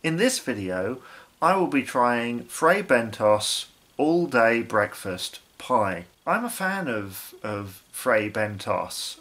In this video I will be trying Fray Bentos all-day breakfast pie. I'm a fan of Fray Bentos.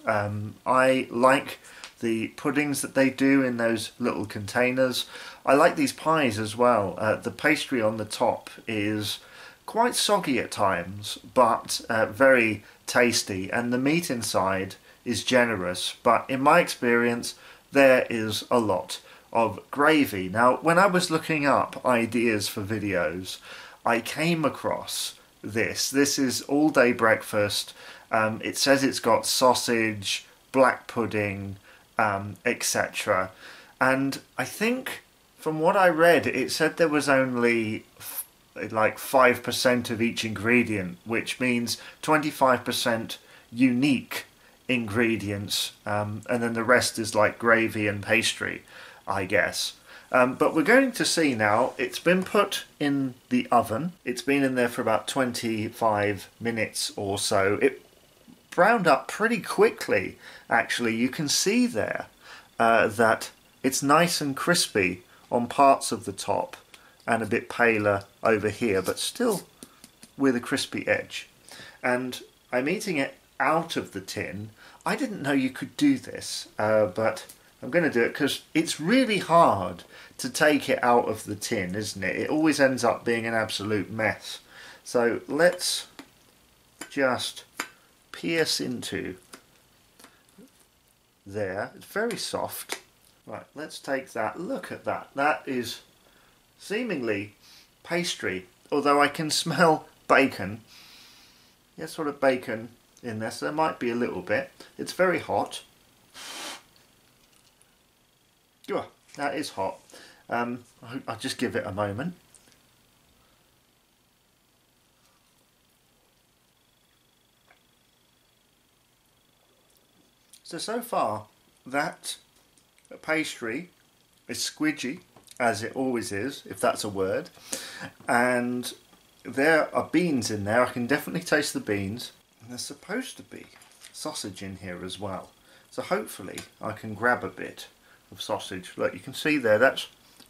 I like the puddings that they do in those little containers. I like these pies as well. The pastry on the top is quite soggy at times, but very tasty, and the meat inside is generous, but in my experience there is a lot of gravy. Now, when I was looking up ideas for videos, I came across this. This is all day breakfast. It says it's got sausage, black pudding, etc. And I think from what I read, it said there was only like 5% of each ingredient, which means 25% unique ingredients, and then the rest is like gravy and pastry, I guess. But we're going to see now. It's been put in the oven. It's been in there for about 25 minutes or so. It browned up pretty quickly, actually. You can see there that it's nice and crispy on parts of the top and a bit paler over here, but still with a crispy edge. And I'm eating it out of the tin. I didn't know you could do this, but I'm going to do it because it's really hard to take it out of the tin, isn't it? It always ends up being an absolute mess. So let's just pierce into there. It's very soft. Right, let's take that. Look at that. That is seemingly pastry, although I can smell bacon. Yeah, sort of bacon in this. There might be a little bit. It's very hot. Oh, that is hot. I'll just give it a moment. So far that pastry is squidgy, as it always is, if that's a word, and there are beans in there. I can definitely taste the beans, and there's supposed to be sausage in here as well, so hopefully I can grab a bit of sausage. Look, you can see there, that's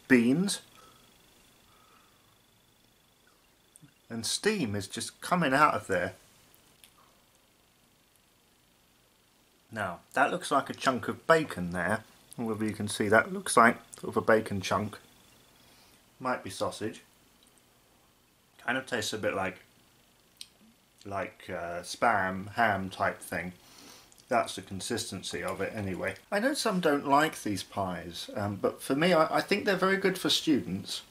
beans, and steam is just coming out of there. Now that looks like a chunk of bacon there. Whether you can see that, looks like sort of a bacon chunk. Might be sausage. Kind of tastes a bit like spam, ham type thing. That's the consistency of it anyway. I know some don't like these pies, but for me I think they're very good for students.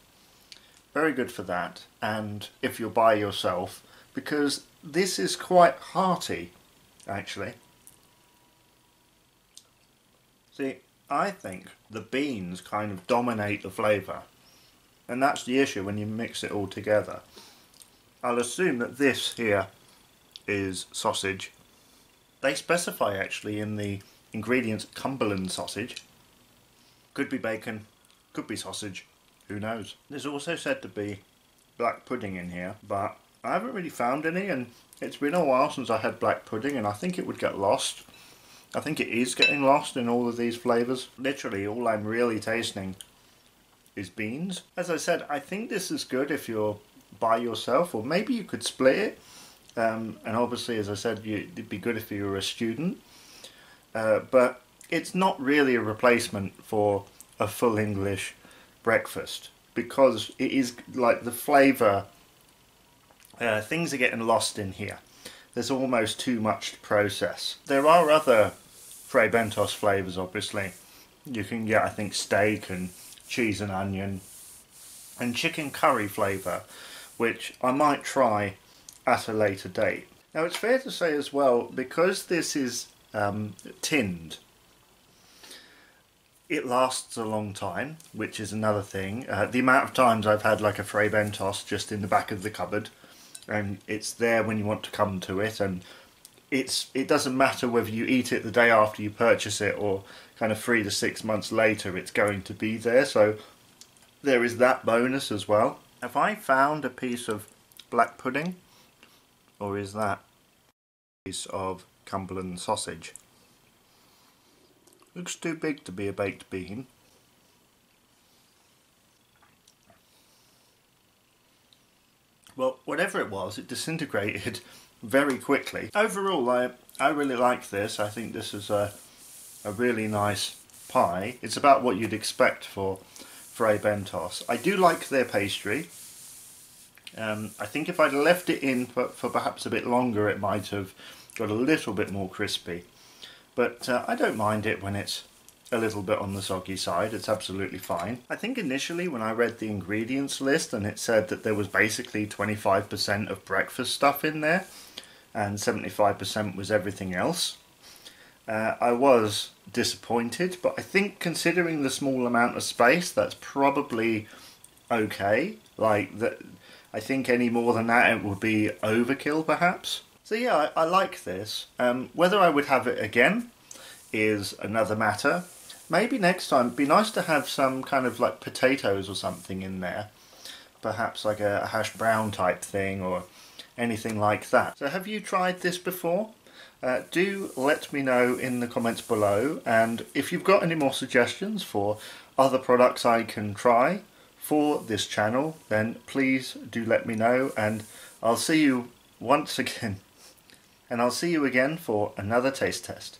Very good for that, and if you're by yourself, because this is quite hearty actually. See, I think the beans kind of dominate the flavour, and that's the issue when you mix it all together. I'll assume that this here is sausage. They specify actually in the ingredients Cumberland sausage. Could be bacon, could be sausage, who knows. There's also said to be black pudding in here, but I haven't really found any, and it's been a while since I had black pudding, and I think it would get lost. I think it is getting lost in all of these flavours. Literally all I'm really tasting is beans. As I said, I think this is good if you're by yourself, or maybe you could split it. And obviously, as I said, it'd be good if you were a student. But it's not really a replacement for a full English breakfast, because it is like the flavour, things are getting lost in here. There's almost too much to process. There are other Fray Bentos flavours, obviously. You can get, I think, steak and cheese and onion and chicken curry flavour, which I might try at a later date. Now it's fair to say as well, because this is tinned, it lasts a long time, which is another thing. The amount of times I've had like a Fray Bentos just in the back of the cupboard, and it's there when you want to come to it, and it doesn't matter whether you eat it the day after you purchase it or kind of 3 to 6 months later, it's going to be there. So there is that bonus as well. Have I found a piece of black pudding, or is that a piece of Cumberland sausage? Looks too big to be a baked bean. Well, whatever it was, it disintegrated very quickly. Overall, I really like this. I think this is a really nice pie. It's about what you'd expect for Fray Bentos. I do like their pastry. I think if I'd left it in for perhaps a bit longer, it might have got a little bit more crispy. But I don't mind it when it's a little bit on the soggy side. It's absolutely fine. I think initially when I read the ingredients list and it said that there was basically 25% of breakfast stuff in there and 75% was everything else, I was disappointed, but I think considering the small amount of space, that's probably okay. Like that, I think any more than that it would be overkill perhaps. So yeah, I like this. Whether I would have it again is another matter. Maybe next time it'd be nice to have some kind of like potatoes or something in there. Perhaps like a hash brown type thing or anything like that. So have you tried this before? Do let me know in the comments below, and if you've got any more suggestions for other products I can try for this channel, then please do let me know, and I'll see you once again. And I'll see you again for another taste test.